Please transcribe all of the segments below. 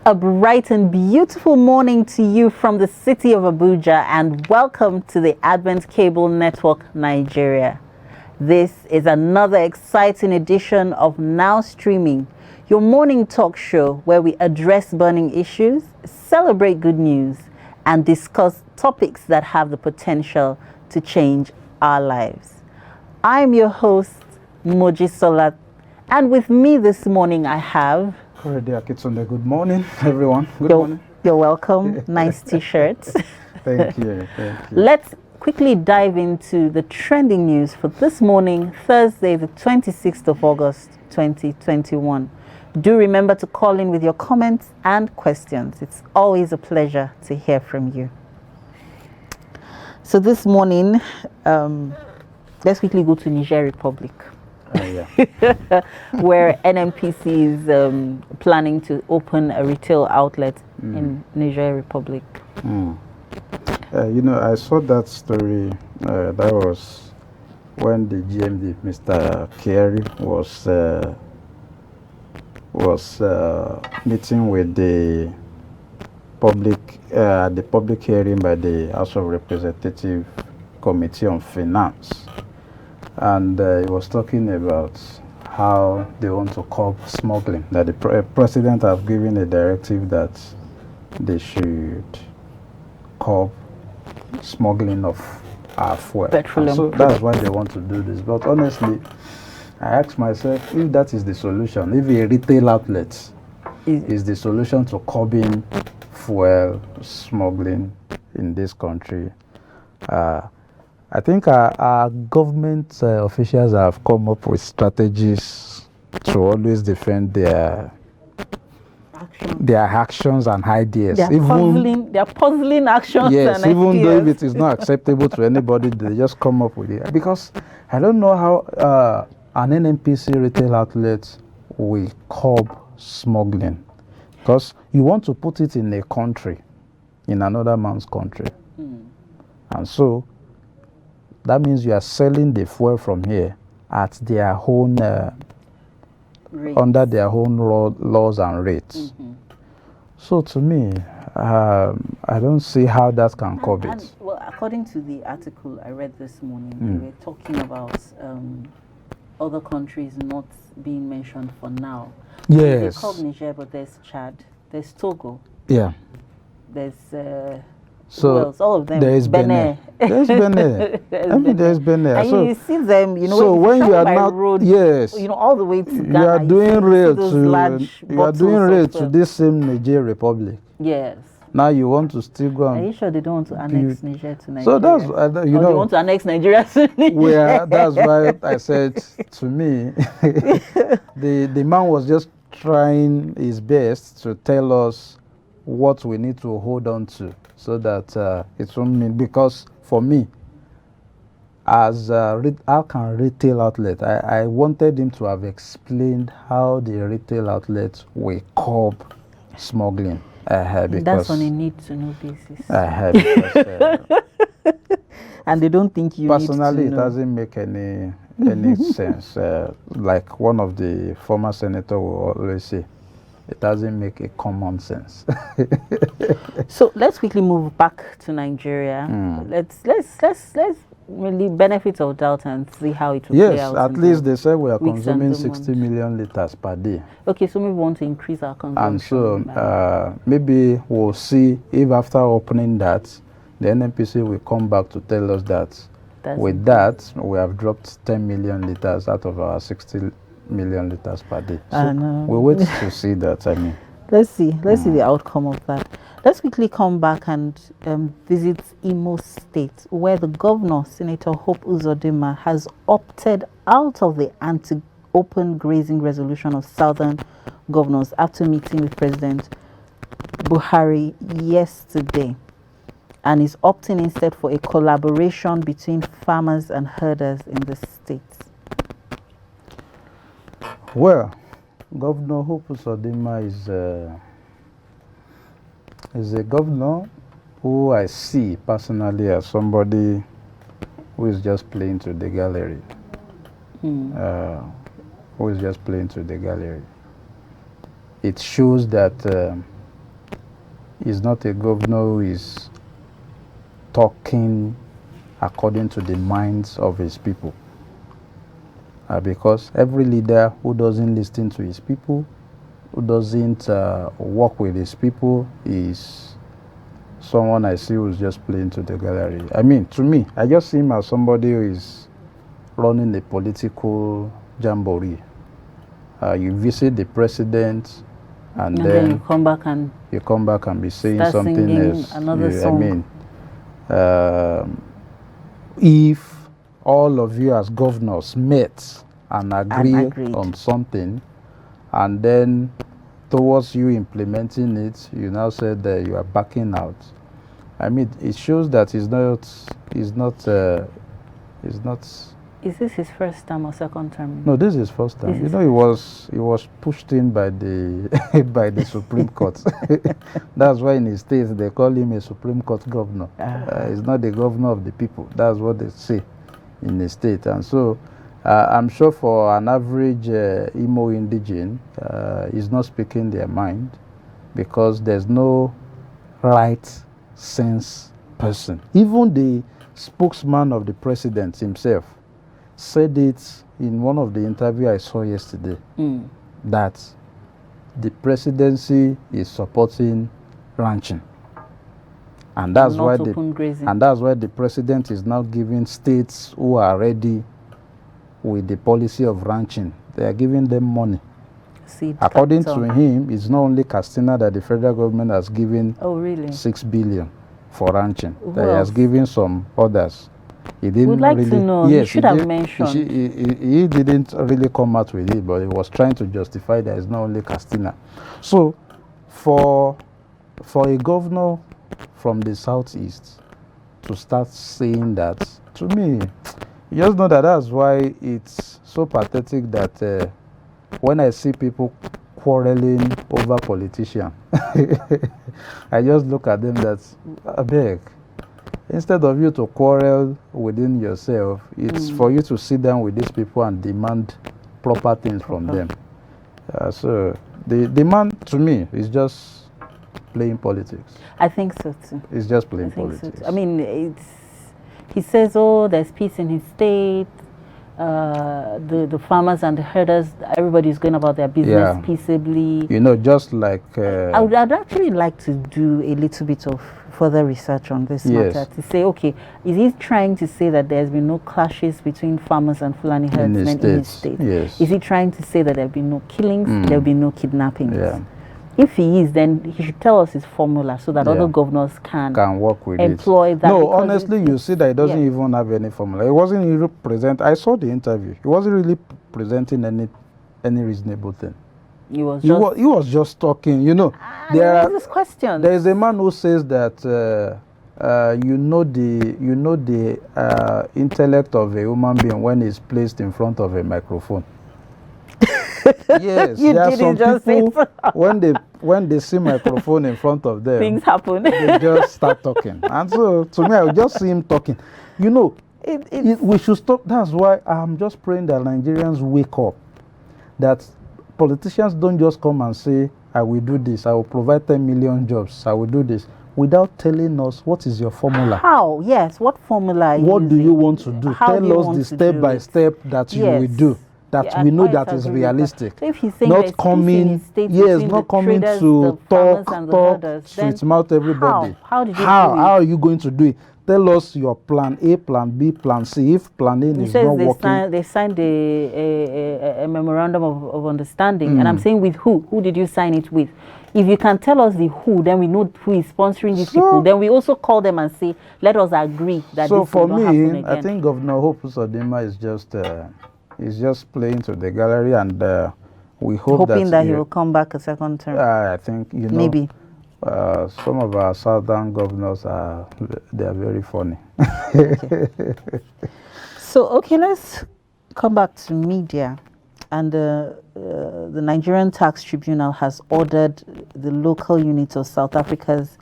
A bright and beautiful morning to you from the city of Abuja, and welcome to the Advent Cable Network Nigeria. This is another exciting edition of Now Streaming, your morning talk show where we address burning issues, celebrate good news, and discuss topics that have the potential to change our lives. I'm your host, Mojisola, and with me this morning I have... Good morning, everyone. Good morning. You're welcome. Nice t-shirts. Thank you. Let's quickly dive into the trending news for this morning, Thursday, the 26th of August, 2021. Do remember to call in with your comments and questions. It's always a pleasure to hear from you. So this morning, let's quickly go to Niger Republic. Where NNPC is planning to open a retail outlet in Niger Republic. I saw that story. That was when the GMD, Mr. Kerry, was meeting with the public hearing by the House of Representatives Committee on Finance. And he was talking about how they want to curb smuggling, that the president have given a directive that they should curb smuggling of fuel. Petroleum. So that's why they want to do this. But honestly, I ask myself, if that is the solution, if a retail outlet is the solution to curbing fuel smuggling in this country, I think our government officials have come up with strategies to always defend their actions and ideas. They are puzzling actions yes, and even ideas. though if it is not acceptable to anybody, they just come up with it. Because I don't know how an NNPC retail outlet will curb smuggling. Because you want to put it in a country, in another man's country. And so that means you are selling the fuel from here at their own, under their own laws and rates. So to me, I don't see how that can curb it. Well, according to the article I read this morning, we were talking about other countries not being mentioned for now. Yes. They called Niger, but there's Chad, there's Togo. Yeah. There's so else? All of them. There is Benin. There's Benin. There's Benin. And so you see them, so when you are not, road, yes, all the way to Ghana, you are doing rail to this same Niger Republic. Yes. Now you want to still go and... Are you sure they don't want to annex Niger to Nigeria? So that's they want to annex Nigeria to Nigeria. That's why I said, to me, the man was just trying his best to tell us what we need to hold on to, so that it won't mean, because for me, as how can retail outlet, I wanted him to have explained how the retail outlet will curb smuggling. That's on a need-to-know basis. Because, and they don't think you personally, need to know. It doesn't make any sense. Like one of the former senators will always say, it doesn't make a common sense. So let's quickly move back to Nigeria. Let's really benefit of doubt and see how it will play out. Yes, at least they say we are consuming 60 million liters per day. Okay, so we want to increase our consumption. And so maybe we'll see if after opening that, the NNPC will come back to tell us that with that, we have dropped 10 million liters out of our 60 million liters per day. So we'll wait to see that. Let's see the outcome of that. Let's quickly come back and visit Imo State, where the governor, Senator Hope Uzodinma, has opted out of the anti-open grazing resolution of southern governors after meeting with President Buhari yesterday, and is opting instead for a collaboration between farmers and herders in the state. Well, Governor Hope Uzodinma is a governor who I see personally as somebody who is just playing to the gallery. Who is just playing to the gallery. It shows that is not a governor who is talking according to the minds of his people. Because every leader who doesn't listen to his people, who doesn't work with his people, is someone I see who's just playing to the gallery. I mean, to me, I just see him as somebody who is running a political jamboree. You visit the president, and then you come back and be saying something else. Another song. I mean, if all of you as governors met and agreed on something, and then towards you implementing it, you now said that you are backing out. I mean, it shows that he's not. Is this his first term or second term? No, this is his first term. You know, he was pushed in by the by the Supreme Court. That's why in his state they call him a Supreme Court governor. He's not the governor of the people. That's what they say in the state. And so I'm sure for an average Imo indigene, he's not speaking their mind, because there's no right sense person. Even the spokesman of the president himself said it in one of the interviews I saw yesterday, that the presidency is supporting ranching. And that's why the president is now giving states who are ready with the policy of ranching, they are giving them money. According to him, it's not only Castina that the federal government has given 6 billion for ranching. He has given some others. He didn't Would like really to know. Yes, he should have mentioned. He didn't really come out with it, but he was trying to justify that it's not only Castina. So, for a governor from the southeast to start saying that, to me, you just know that that's why it's so pathetic that when I see people quarreling over politicians, I just look at them that, I beg, instead of you to quarrel within yourself, it's for you to sit down with these people and demand proper things from them. So the man, to me, is just playing politics. I think so too. It's just playing politics. So too. I mean, he says, oh, there's peace in his state. The farmers and the herders, everybody's going about their business peaceably. You know, just like... I'd actually like to do a little bit of further research on this matter to say, okay, is he trying to say that there's been no clashes between farmers and Fulani herdsmen in his state? Yes. Is he trying to say that there have been no killings, there have been no kidnappings? Yeah. If he is, then he should tell us his formula so that other governors can work with employ it. that. No, honestly, you see that he doesn't even have any formula. He wasn't really I saw the interview. He wasn't really presenting any reasonable thing. He was just talking. You know, there is question. There is a man who says that you know the intellect of a human being when it's placed in front of a microphone. Yes, there are some people when they see microphone in front of them, things happen. They just start talking, and so to me, I would just see him talking. You know, we should stop. That's why I'm just praying that Nigerians wake up. That politicians don't just come and say, "I will do this. I will provide 10 million jobs. I will do this," without telling us what is your formula. How? Yes. What formula are you What using? do you want to do? Tell us the step by step that you will do. That we know that is realistic. So if he's saying not coming, not coming to talk, sweet mouth everybody. How did you do it? How are you going to do it? Tell us your plan A, plan B, plan C. If plan A is not working, they signed a memorandum of understanding, and I'm saying with who? Who did you sign it with? If you can tell us the who, then we know who is sponsoring these people. Then we also call them and say, let us agree that this will not happen again. I think Governor Hope Uzodinma is just. He's just playing to the gallery, and we hope that he will come back a second term. I think maybe some of our southern governors they are very funny. Okay. So let's come back to media, and the Nigerian Tax Tribunal has ordered the local unit of South Africa's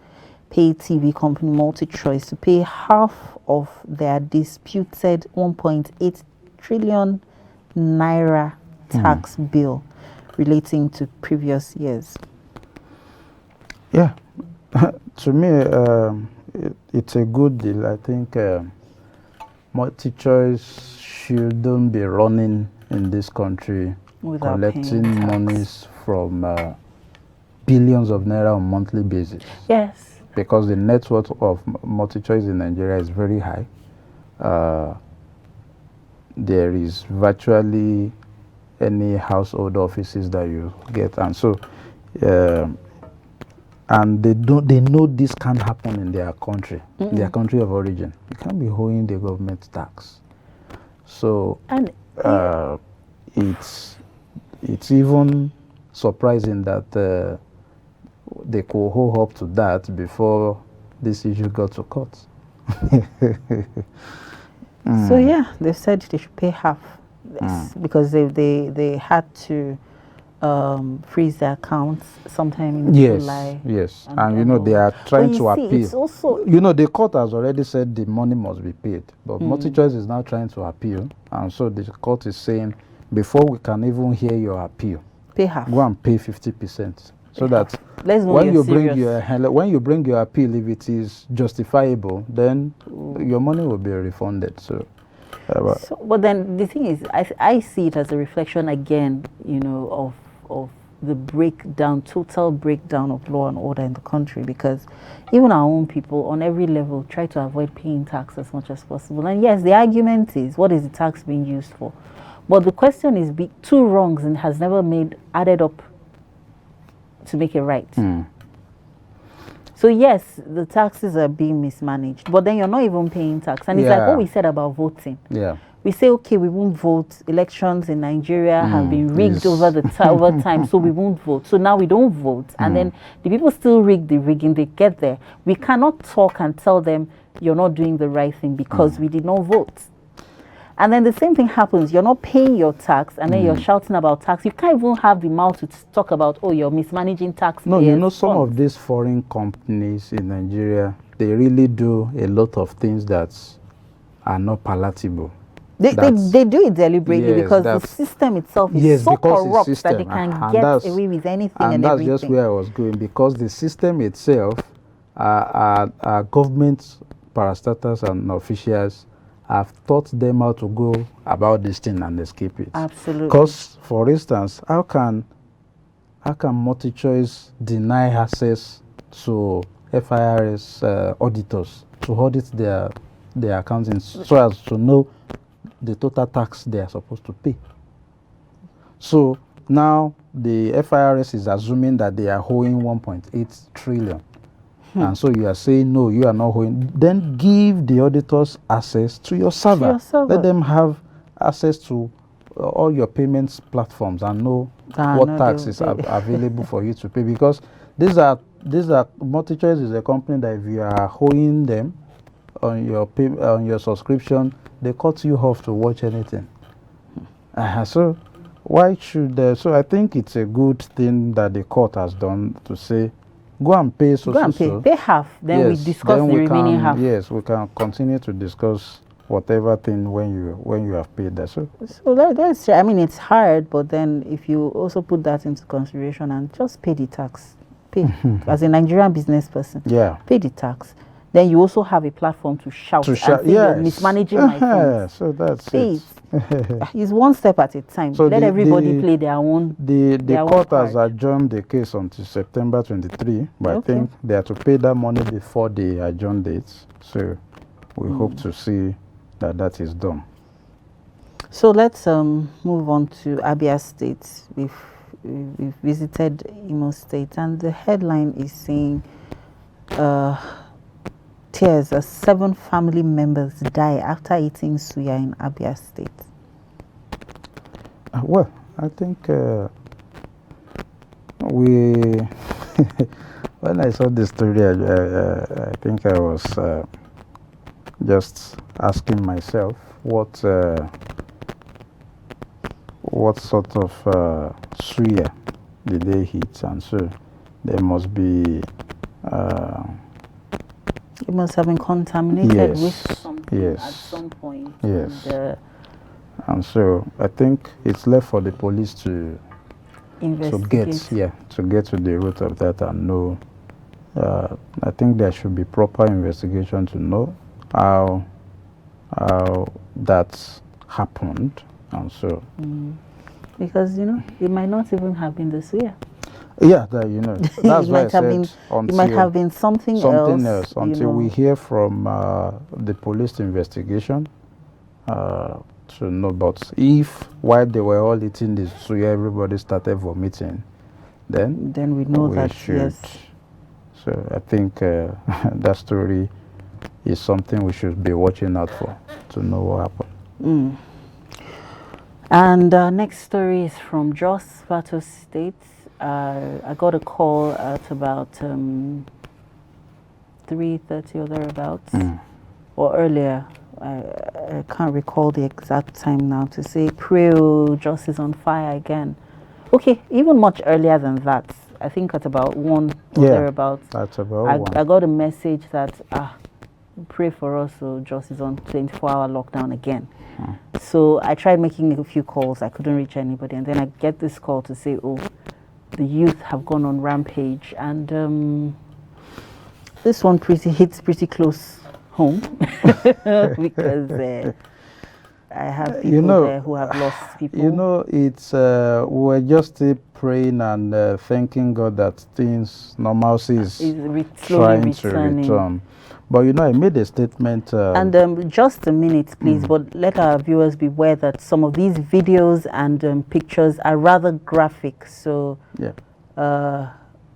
pay TV company MultiChoice to pay half of their disputed 1.8 trillion naira tax bill relating to previous years. Yeah, to me, it's a good deal. I think MultiChoice shouldn't be running in this country Without collecting paying tax. monies from billions of naira on monthly basis. Yes. Because the net worth of MultiChoice in Nigeria is very high. There is virtually any household offices that you get, and so and they know this can't happen in their country, their country of origin. You can't be owing the government tax. So And it's even surprising that they could hold up to that before this issue got to court. so yeah, they said they should pay half this because they had to freeze their accounts sometime in July. Yes, and you know they are But trying you to see, appeal. it's also You know, the court has already said the money must be paid, but MultiChoice is now trying to appeal, and so the court is saying before we can even hear your appeal, pay half. go and pay 50%, so that Let's know when you're you bring your appeal, if it is justifiable, then your money will be refunded. So, But then the thing is, I see it as a reflection again, you know, of the total breakdown of law and order in the country, because even our own people on every level try to avoid paying tax as much as possible. And yes, the argument is, what is the tax being used for? But the question is, two wrongs and has never added up to make it right. So yes, the taxes are being mismanaged, but then you're not even paying tax. And it's like what we said about voting. Yeah. We say, okay, we won't vote. Elections in Nigeria have been rigged over time, so we won't vote. So now we don't vote. And then the people still rig the rigging. They get there. We cannot talk and tell them you're not doing the right thing because we did not vote. And then the same thing happens. You're not paying your tax, and then you're shouting about tax. You can't even have the mouth to talk about, oh, you're mismanaging tax. No, you know, some of these foreign companies in Nigeria, they really do a lot of things that are not palatable. They do it deliberately, Yes, because the system itself is so corrupt that they can get away with anything and that's everything. just where I was going, because the system itself, our government parastatals and officials have taught them how to go about this thing and escape it. Absolutely. Because, for instance, how can MultiChoice deny access to FIRS auditors to audit their accounting so as to know the total tax they are supposed to pay? So now the FIRS is assuming that they are owing 1.8 trillion. And so you are saying, no, you are not owing. Then give the auditors access to your server. Let them have access to all your payments platforms and know what tax is available for you to pay. Because these are MultiChoice is a company that if you are owing them on your subscription, they cut you off to watch anything. So why should so I think it's a good thing that the court has done to say, go and pay pay half, then we discuss the remaining half. Yes, we can continue to discuss whatever thing when you have paid that. So that's, I mean, it's hard, but then if you also put that into consideration and just pay the tax, as a Nigerian business person, pay the tax. Then you also have a platform to shout and say you're mismanaging my funds. So that's it. It's one step at a time. So let everybody play their own. The court has adjourned the case until September 23, but I think they are to pay that money before the adjourn dates. So we hope to see that is done. So let's move on to Abia State. We've visited Imo State, and the headline is saying tears as 7 family members die after eating suya in Abia State. Well, I think when I saw this story, I think I was just asking myself what sort of suya did they eat, and so there must be. It must have been contaminated with something at some point. Yes. And so I think it's left for the police to get to the root of that and know I think there should be proper investigation to know how that happened, and so. Because it might not even have been this year. Yeah, that's It why I might have said been. It might have been something else. until we hear from the police investigation to know. But if while they were all eating this suya, everybody started vomiting, then we know that should. yes. So I think that story is something we should be watching out for to know what happened. And next story is from Jos Plateau State. I got a call at about 3:30 or thereabouts, or earlier. I can't recall the exact time now, to say pray, Jos is on fire again. Okay, even much earlier than that. I think at about 1 or thereabouts. That's about I got a message that pray for us, so Jos is on 24-hour lockdown again. So I tried making a few calls. I couldn't reach anybody, and then I get this call to say, oh, the youth have gone on rampage, and this one hits pretty close home because I have people there who have lost people. It's we're just praying and thanking God that normalcy is trying to return. But I made a statement. And just a minute, please, but let our viewers be aware that some of these videos and pictures are rather graphic. So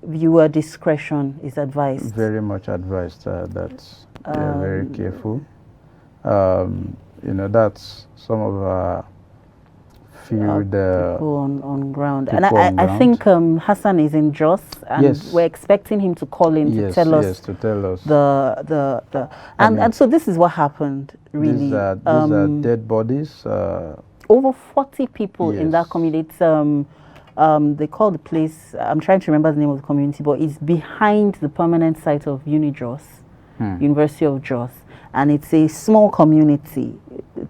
viewer discretion is advised. Very much advised that you're very careful. That's some of our field people on ground. And I think Hassan is in Jos, and we're expecting him to call in to tell us and so this is what happened, really. These are dead bodies. Over 40 people in that community. They call the place, I'm trying to remember the name of the community, but it's behind the permanent site of UniJos, University of Jos. And it's a small community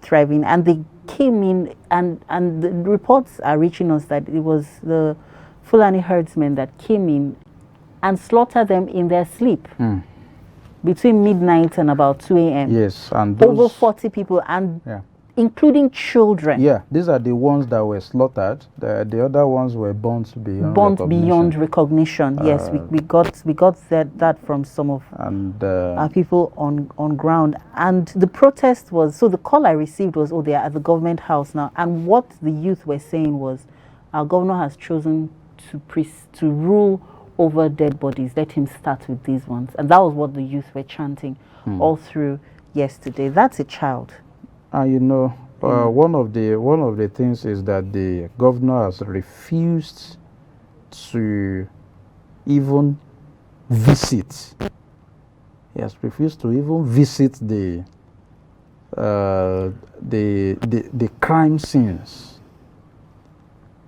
thriving, and they came in, and the reports are reaching us that it was the Fulani herdsmen that came in and slaughtered them in their sleep between midnight and about 2 a.m. Yes, and over 40 people, and including children. Yeah, these are the ones that were slaughtered. The other ones were burnt beyond recognition. Yes, we got that from some of our people on ground. And the protest was, so the call I received was, oh, they are at the government house now. And what the youth were saying was, our governor has chosen to rule over dead bodies. Let him start with these ones. And that was what the youth were chanting all through yesterday. That's a child. One of the things is that the governor has refused to even visit. He has refused to even visit the crime scenes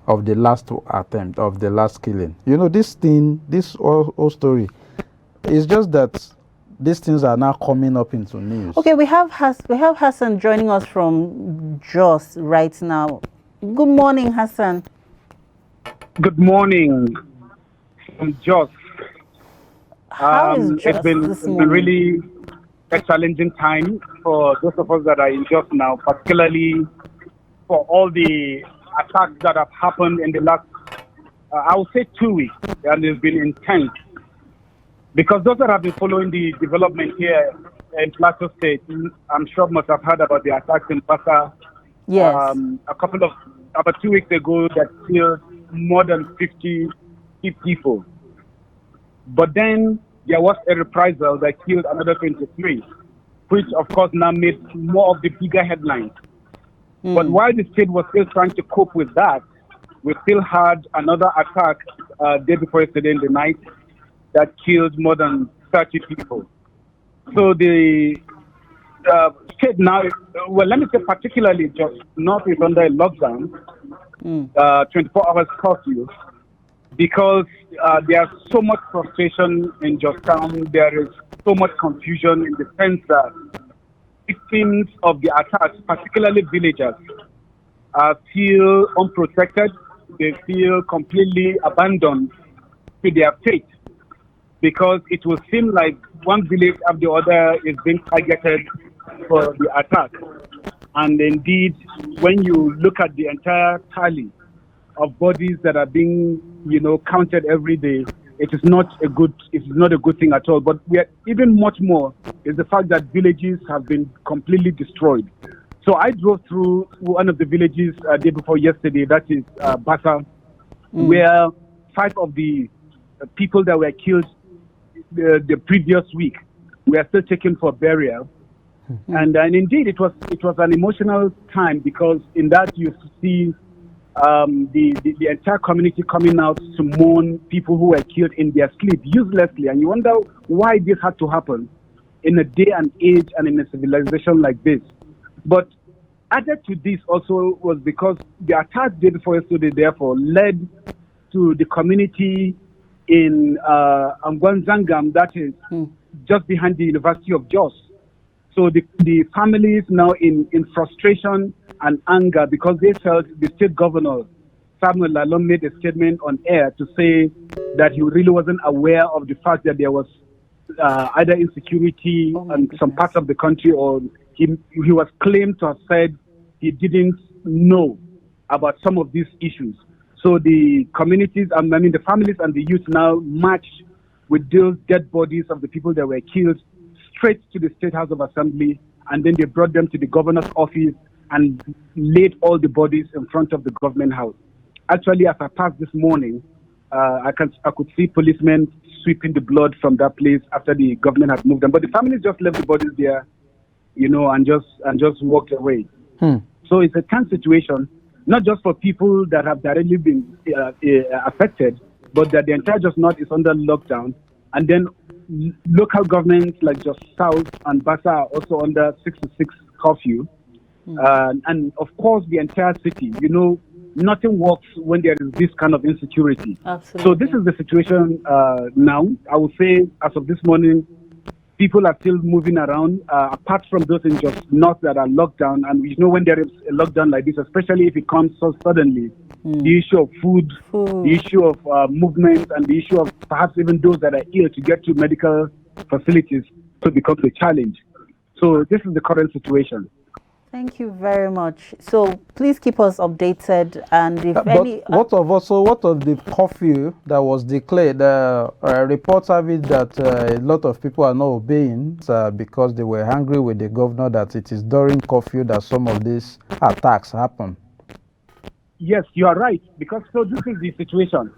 of the last attempt, of the last killing. This whole story is just that these things are now coming up into news. Okay, we have Hassan joining us from Jos right now. Good morning, Hassan. Good morning from Jos. How is Jos it's been really a challenging time for those of us that are in Jos now, particularly for all the attacks that have happened in the last, I would say 2 weeks, and it's been intense. Because those that have been following the development here in Plateau State, I'm sure must have heard about the attacks in Basa. Yes. About 2 weeks ago, that killed more than 50 people. But then there was a reprisal that killed another 23, which of course now made more of the bigger headlines. But while the state was still trying to cope with that, we still had another attack day before yesterday in the night that killed more than 30 people. So the state now, well, let me say particularly just North is under a lockdown, 24 hours curfew, because there's so much frustration in Georgetown. There is so much confusion in the sense that victims of the attacks, particularly villagers, feel unprotected. They feel completely abandoned to their fate. because it will seem like one village after the other is being targeted for the attack. And indeed, when you look at the entire tally of bodies that are being, counted every day, it is not a good thing at all. But we are, even much more is the fact that villages have been completely destroyed. So I drove through one of the villages day before yesterday, that is Basa, where 5 of the people that were killed the previous week were still taken for burial. And indeed, it was an emotional time, because in that you see the entire community coming out to mourn people who were killed in their sleep uselessly. And you wonder why this had to happen in a day and age and in a civilization like this. But added to this also was because the attack day before yesterday, therefore, led to the community in Angwanzangam, that is just behind the University of Jos. So the families now in frustration and anger, because they felt the state governor, Samuel Lalong, made a statement on air to say that he really wasn't aware of the fact that there was either insecurity in some parts of the country, or he was claimed to have said he didn't know about some of these issues. So the communities, the families and the youth now marched with those dead bodies of the people that were killed straight to the State House of Assembly, and then they brought them to the governor's office and laid all the bodies in front of the government house. Actually, as I passed this morning, I could see policemen sweeping the blood from that place after the government had moved them. But the families just left the bodies there, and just walked away. So it's a tense situation, not just for people that have directly been affected, but that the entire Jos North is under lockdown. And then local governments like Jos South and Basa are also under 6-to-6 curfew. And of course, the entire city, nothing works when there is this kind of insecurity. Absolutely. So this is the situation now. I would say, as of this morning, people are still moving around, apart from those in Jos North that are locked down. And when there is a lockdown like this, especially if it comes so suddenly, the issue of food, the issue of movement, and the issue of perhaps even those that are ill to get to medical facilities, so it becomes a challenge. So this is the current situation. Thank you very much. So please keep us updated, and if what of the curfew that was declared? Reports have it that a lot of people are not obeying because they were angry with the governor that it is during curfew that some of these attacks happen. Yes, you are right, because this is the situation.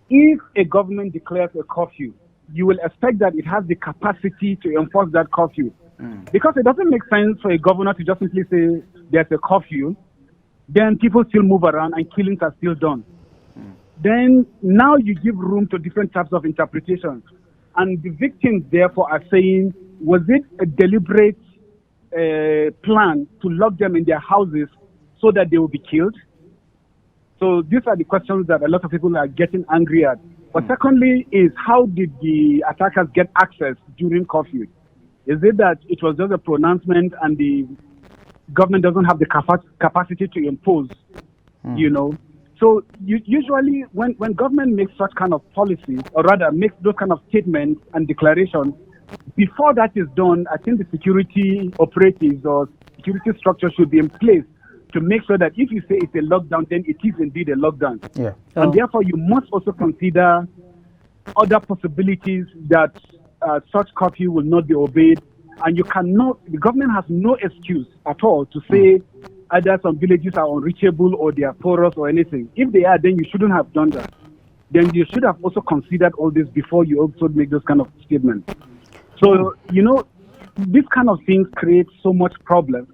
If a government declares a curfew, you will expect that it has the capacity to enforce that curfew. Because it doesn't make sense for a governor to just simply say there's a curfew, then people still move around and killings are still done. Then now you give room to different types of interpretations. And the victims therefore are saying, was it a deliberate plan to lock them in their houses so that they will be killed? So these are the questions that a lot of people are getting angry at. But secondly is, how did the attackers get access during curfew? Is it that it was just a pronouncement and the government doesn't have the capacity to impose, So usually when government makes such kind of policies, or rather makes those kind of statements and declarations, before that is done, I think the security operatives or security structure should be in place to make sure that if you say it's a lockdown, then it is indeed a lockdown. Yeah. And therefore, you must also consider other possibilities that such curfew will not be obeyed. And the government has no excuse at all to say either some villages are unreachable or they are porous or anything. If they are, then you shouldn't have done that. Then you should have also considered all this before you also make those kind of statements. So, this kind of things create so much problem.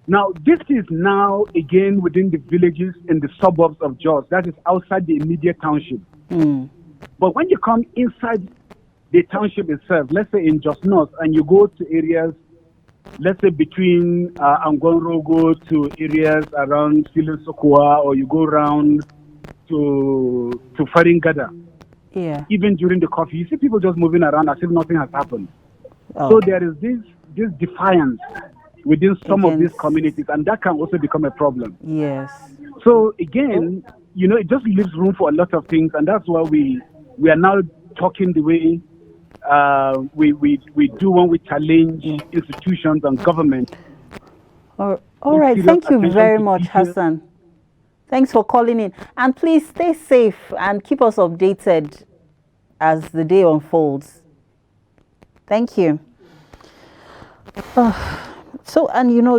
Now, this is now again within the villages in the suburbs of Jos, that is outside the immediate township. But when you come inside the township itself, let's say in Jos North, and you go to areas, let's say between Angwanrogo to areas around Filin Sokwa, or you go around to Faringada. Yeah. Even during the curfew, you see people just moving around as if nothing has happened. So there is this defiance within some of these communities, and that can also become a problem. Yes. So again, it just leaves room for a lot of things, and that's why we are now talking the way we do when we challenge institutions and government. All Give right. serious Thank you attention very to much, detail. Hassan. Thanks for calling in. And please stay safe and keep us updated as the day unfolds. Thank you. So, and you know,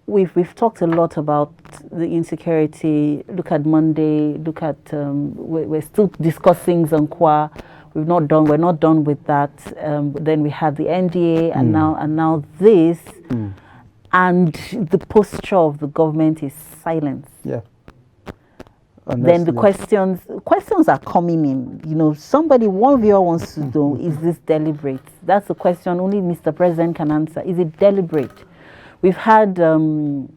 we've talked a lot about the insecurity. Look at Monday. Look at we're still discussing Zankwa. We're not done with that. Then we had the NDA, and now this, and the posture of the government is silence. Yeah. Then the Honestly. questions are coming in. You know, one viewer wants to know, is this deliberate? That's a question only Mr. President can answer. Is it deliberate? We've had the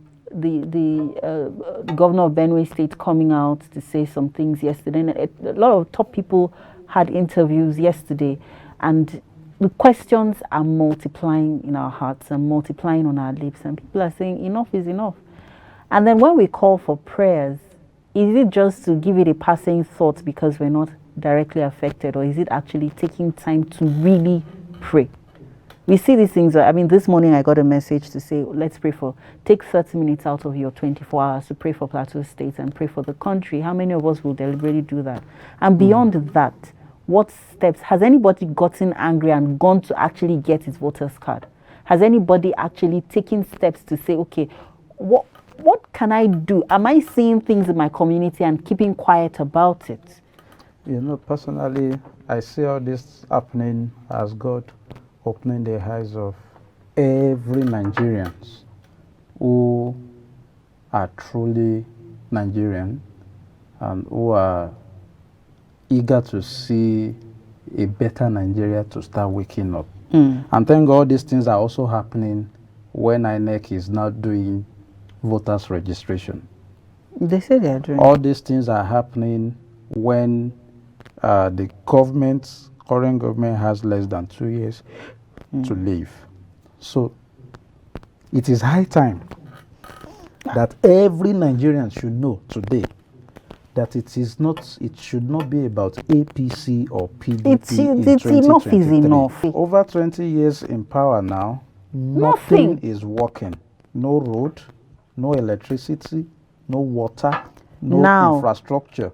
governor of Benue State coming out to say some things yesterday. And a lot of top people had interviews yesterday, and the questions are multiplying in our hearts and multiplying on our lips, and people are saying enough is enough. And then when we call for prayers, is it just to give it a passing thought because we're not directly affected, or is it actually taking time to really pray? We see these things. I mean, this morning I got a message to say, let's pray take 30 minutes out of your 24 hours to pray for Plateau State and pray for the country. How many of us will deliberately do that? And beyond that, what steps, has anybody gotten angry and gone to actually get his voter's card? Has anybody actually taken steps to say, okay, what can I do? Am I seeing things in my community and keeping quiet about it? You know, personally, I see all this happening as God opening the eyes of every Nigerians who are truly Nigerian and who are eager to see a better Nigeria to start waking up. And thank God these things are also happening when INEC is now doing voters registration. They say they are doing. All these things are happening when the current government has less than 2 years to live. So it is high time that every Nigerian should know today that it should not be about APC or PDP It's enough is enough. Over 20 years in power now, nothing is working. No road, no electricity, no water, no infrastructure.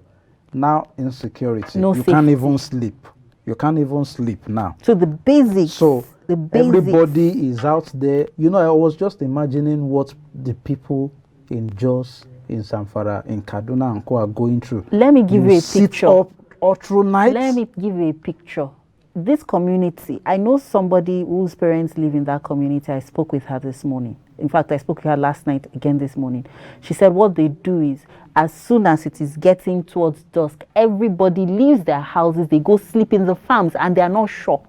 Now insecurity. No you can't even sleep. You can't even sleep now. So the basics. So everybody is out there. You know, I was just imagining what the people in Jos, in Zamfara, in Kaduna and Co are going through. Let me give you a picture. Sit up all through night. Let me give you a picture. This community, I know somebody whose parents live in that community. I spoke with her this morning. In fact, I spoke with her last night, again this morning. She said what they do is, as soon as it is getting towards dusk, everybody leaves their houses, they go sleep in the farms, and they are not sure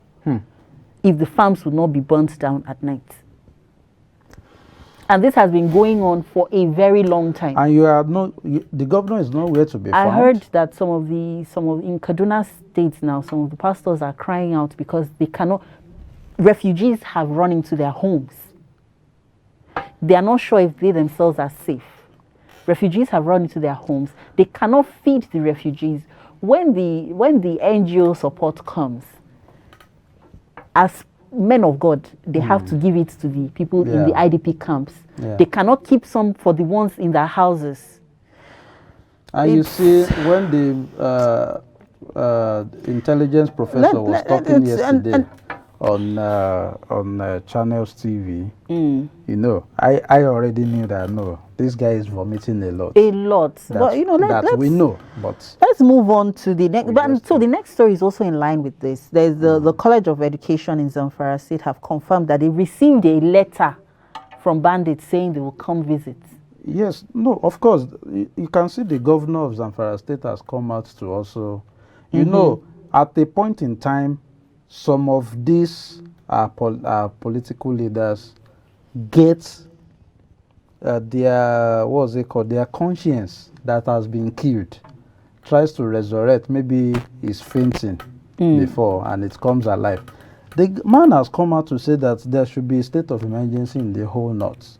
if the farms will not be burnt down at night. And this has been going on for a very long time. And the governor is nowhere to be found. I heard that some of in Kaduna State now, some of the pastors are crying out because they cannot. Refugees have run into their homes. They are not sure if they themselves are safe. Refugees have run into their homes. They cannot feed the refugees. When the NGO support comes, as men of God, they have to give it to the people in the IDP camps. They cannot keep some for the ones in their houses. And you see, when the intelligence professor was talking yesterday on Channels TV, you know, I already knew that, no, this guy is vomiting a lot. But, you know, we know. But let's move on to the next. But so the next story is also in line with this. There's the College of Education in Zamfara State have confirmed that they received a letter from bandits saying they will come visit. Yes, no, of course. You can see the governor of Zamfara State has come out to also, you know, at a point in time, some of these political leaders get their conscience that has been killed, tries to resurrect. Maybe he's fainting before and it comes alive. The man has come out to say that there should be a state of emergency in the whole north.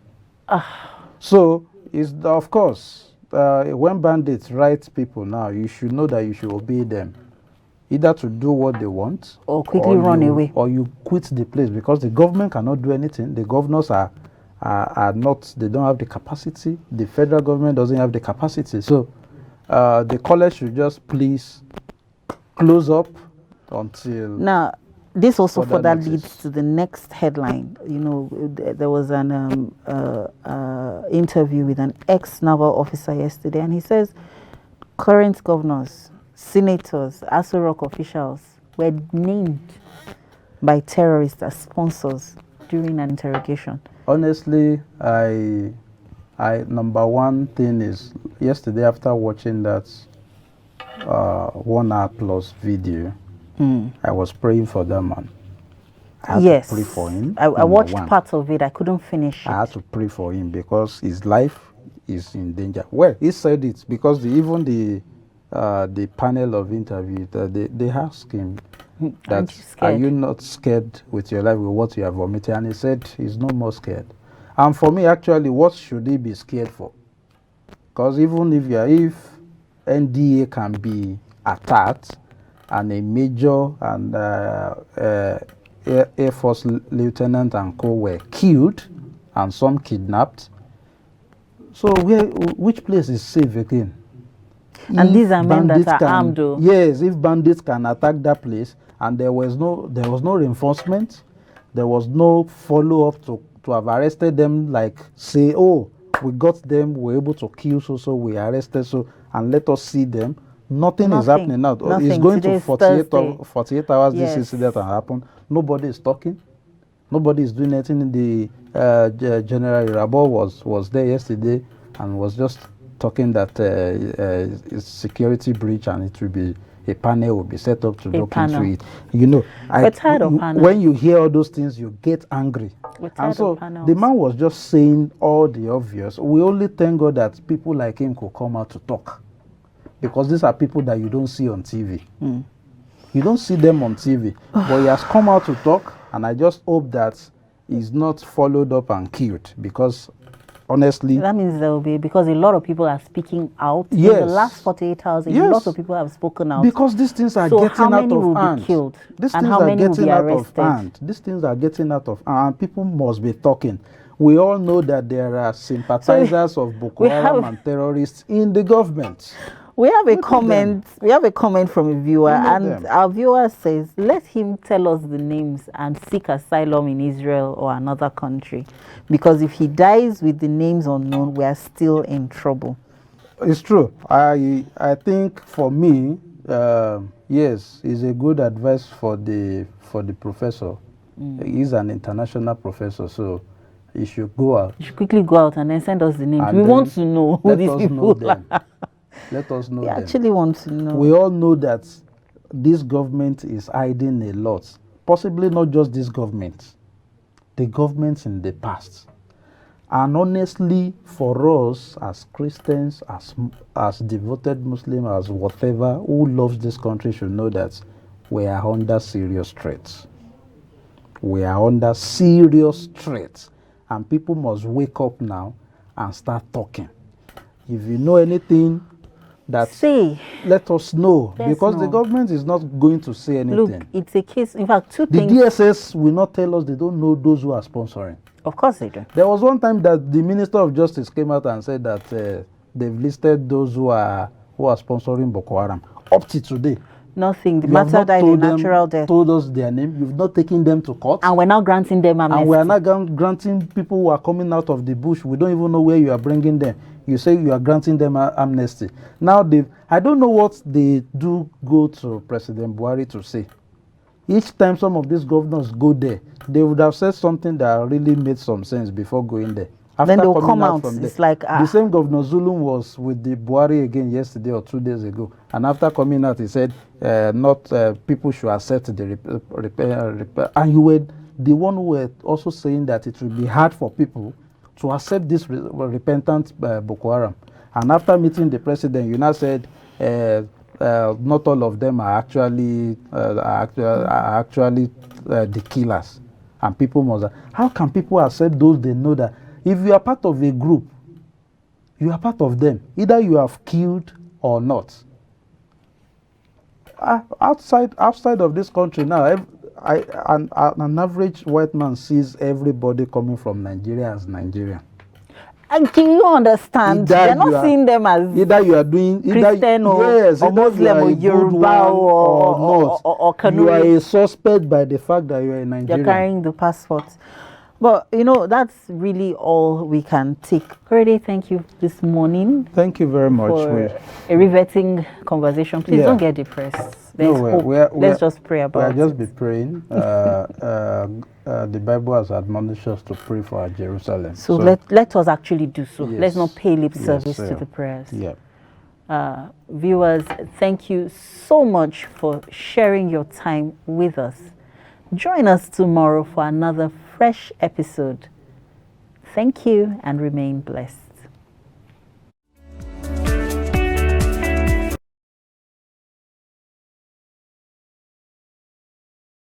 So, of course, when bandits write people now, you should know that you should obey them. either to do what they want Or quickly run away. or you quit the place, because the government cannot do anything. The governors are not, they don't have the capacity. The federal government doesn't have the capacity. So the college should just please close up until Now, this also further notice. leads to the next headline. You know, there was an interview with an ex-naval officer yesterday, and he says current governors, senators, Aso Rock officials were named by terrorists as sponsors during an interrogation. Honestly, I number one thing is, yesterday after watching that 1 hour plus video, I was praying for that man. I had Yes, to pray for him. I watched one. parts of it. I couldn't finish it. I had to pray for him because his life is in danger. Well, he said it because even the panel of interview, they asked him that, are you not scared with your life with what you have vomited? And he said he's no more scared. And for me, actually, what should he be scared for? Because even if NDA can be attacked and a major and Air Force lieutenant and co were killed and some kidnapped, so which place is safe again? And If these are men that bandits are armed, though. Yes, if bandits can attack that place and there was no reinforcement, there was no follow up to have arrested them, like say, oh, we got them, we're able to kill so we arrested and let us see them. Nothing is happening now. It's going Today to is 48 hours Yes. this incident has happened. Nobody is talking. Nobody is doing anything. The General Irabo was there yesterday and was just talking that it's security breach and it will be, a panel will be set up to look into it. You know, We're tired of panels. when you hear all those things, you get angry. We're tired And so of panels. the man was just saying all the obvious. We only thank God that people like him could come out to talk, because these are people that you don't see on TV. You don't see them on TV, but he has come out to talk, and I just hope that he's not followed up and killed, because honestly, That means there will be, because a lot of people are speaking out. Yes. In the last 48 hours, a Yes. lot of people have spoken out. because these things are So getting how out many of will hand. be killed? These And things how are many will getting be out of arrested? hand. These things are getting out of hand, and people must be talking. We all know that there are sympathizers of Boko we Haram have- and terrorists in the government. We have a Look at comment. We have a comment from a viewer, Look at and them. our viewer says, "Let him tell us the names and seek asylum in Israel or another country, because if he dies with the names unknown, we are still in trouble." It's true. I think for me, yes, it's a good advice for the professor. He's an international professor, so he should go out. You should quickly go out and then send us the names. And We then want to know who let these us people know them. are. Let us know We them. actually want to know. We all know that this government is hiding a lot. Possibly not just this government, the governments in the past. And honestly, for us as Christians, as devoted Muslims, as whatever, who loves this country should know that we are under serious threats. We are under serious threats. And people must wake up now and start talking. If you know anything, Say, let us know, Let's because the know. government is not going to say anything. look, it's a case. In fact, two The things. DSS will not tell us they don't know those who are sponsoring. Of course they do. There was one time that the Minister of Justice came out and said that they've listed those who are sponsoring Boko Haram. Up to today, Nothing. The you have matter not died a told them- natural death, told us their name. You've not taken them to court. and we're now granting them amnesty. And we are not granting people who are coming out of the bush. We don't even know where you are bringing them. You say you are granting them amnesty. Now, I don't know what they do go to President Buhari to say. Each time some of these governors go there, they would have said something that really made some sense before going there. Then they'll coming come out. from It's there, like, the same Governor Zulum was with the Buhari again yesterday or 2 days ago, and after coming out, he said, people should accept the repair. And you were the one who were also saying that it will be hard for people to accept this repentant Boko Haram. And after meeting the president, you now said not all of them are actually the killers, and people must. How can people accept those they know that if you are part of a group, you are part of them, either you have killed or not? outside of this country now, an average white man sees everybody coming from Nigeria as Nigerian. And do you understand? They're not seeing them as either you are doing Christian or Muslim or Yoruba or Kanuri. You are a suspect by the fact that you are a Nigerian. You're carrying the passport. But, you know, that's really all we can take. Already, thank you this morning. Thank you very much. For a riveting conversation. Please don't get depressed. There's hope. Let's just pray about it. We'll just be praying. The Bible has admonished us to pray for our Jerusalem. So let us actually do so. Yes. Let's not pay lip service to the prayers. Yeah. Viewers, thank you so much for sharing your time with us. Join us tomorrow for another fresh episode. Thank you and remain blessed.